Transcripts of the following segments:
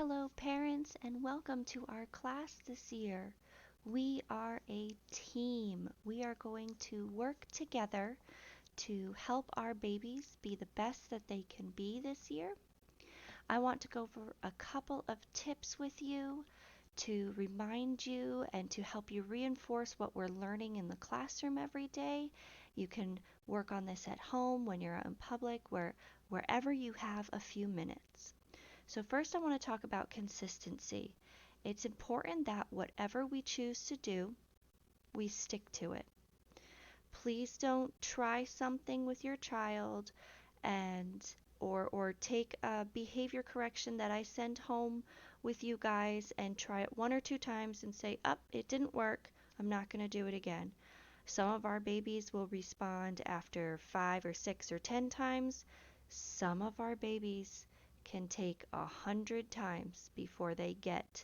Hello, parents, and welcome to our class this year. We are a team. We are going to work together to help our babies be the best that they can be this year. I want to go over a couple of tips with you to remind you and to help you reinforce what we're learning in the classroom every day. You can work on this at home when you're out in public, wherever you have a few minutes. So, first, I want to talk about consistency. It's important that whatever we choose to do, we stick to it. Please don't try something with your child and or take a behavior correction that I send home with you guys and try it one or two times and say, "Up, it didn't work. I'm not going to do it again." Some of our babies will respond after 5 or 6 or 10 times. Some of our babies can take 100 times before they get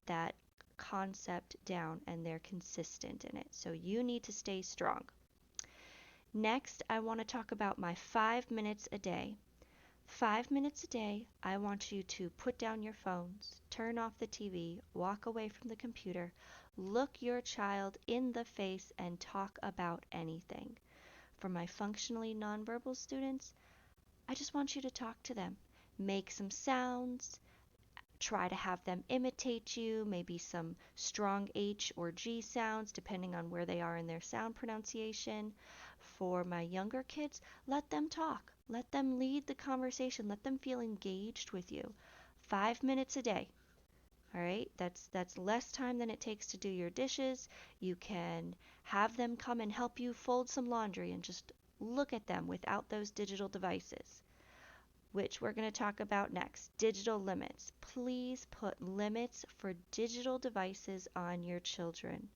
that concept down and they're consistent in it. So you need to stay strong. Next, I want to talk about my 5 minutes a day. 5 minutes a day, I want you to put down your phones, turn off the TV, walk away from the computer, look your child in the face, and talk about anything. For my functionally nonverbal students, I just want you to talk to them. Make some sounds, try to have them imitate you, maybe some strong H or G sounds, depending on where they are in their sound pronunciation. For my younger kids, let them talk. Let them lead the conversation. Let them feel engaged with you. 5 minutes a day. All right, that's less time than it takes to do your dishes. You can have them come and help you fold some laundry and just look at them without those digital devices, which we're going to talk about next. Digital limits. Please put limits for digital devices on your children.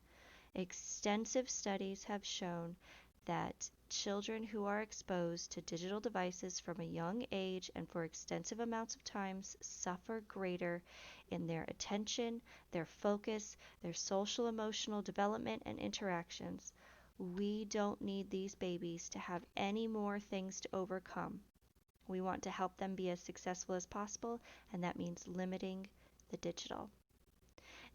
Extensive studies have shown that children who are exposed to digital devices from a young age and for extensive amounts of times suffer greater in their attention, their focus, their social emotional development and interactions. We don't need these babies to have any more things to overcome. We want to help them be as successful as possible, and that means limiting the digital.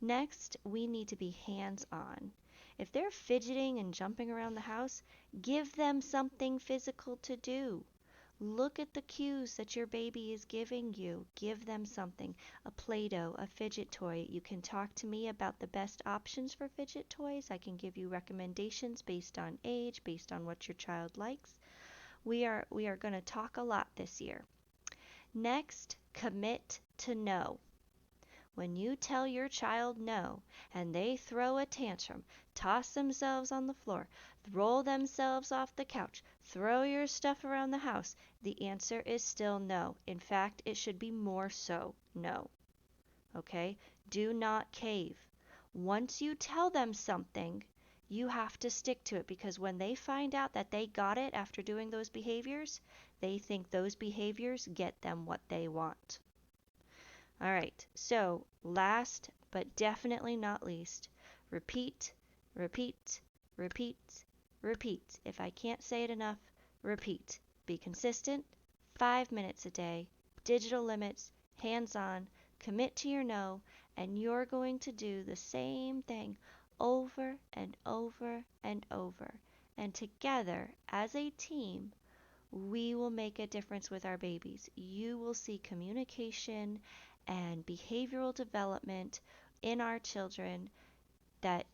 Next, we need to be hands on. If they're fidgeting and jumping around the house, give them something physical to do. Look at the cues that your baby is giving you. Give them something, a Play Doh, a fidget toy. You can talk to me about the best options for fidget toys. I can give you recommendations based on age, based on what your child likes. We are going to talk a lot this year. Next, commit to no. When you tell your child no and they throw a tantrum, toss themselves on the floor, roll themselves off the couch, throw your stuff around the house, the answer is still no. In fact, it should be more so no. Okay? Do not cave. Once you tell them something, you have to stick to it, because when they find out that they got it after doing those behaviors, they think those behaviors get them what they want. All right, so last but definitely not least, repeat, repeat, repeat, repeat. If I can't say it enough, repeat. Be consistent, 5 minutes a day, digital limits, hands on, commit to your no, and you're going to do the same thing over and over and over. And together, as a team, we will make a difference with our babies. You will see communication and behavioral development in our children that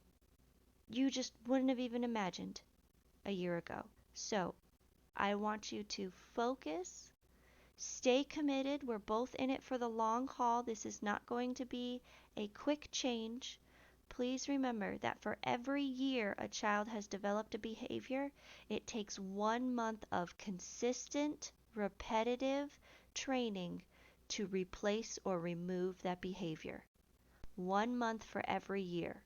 you just wouldn't have even imagined a year ago. So, I want you to focus, stay committed. We're both in it for the long haul. This is not going to be a quick change. Please remember that for every year a child has developed a behavior, it takes 1 month of consistent, repetitive training to replace or remove that behavior. 1 month for every year.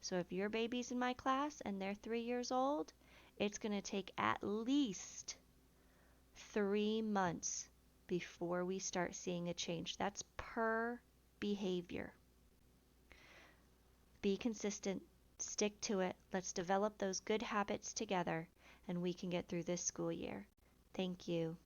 So if your baby's in my class and they're 3 years old, it's going to take at least 3 months before we start seeing a change. That's per behavior. Be consistent, stick to it. Let's develop those good habits together, and we can get through this school year. Thank you.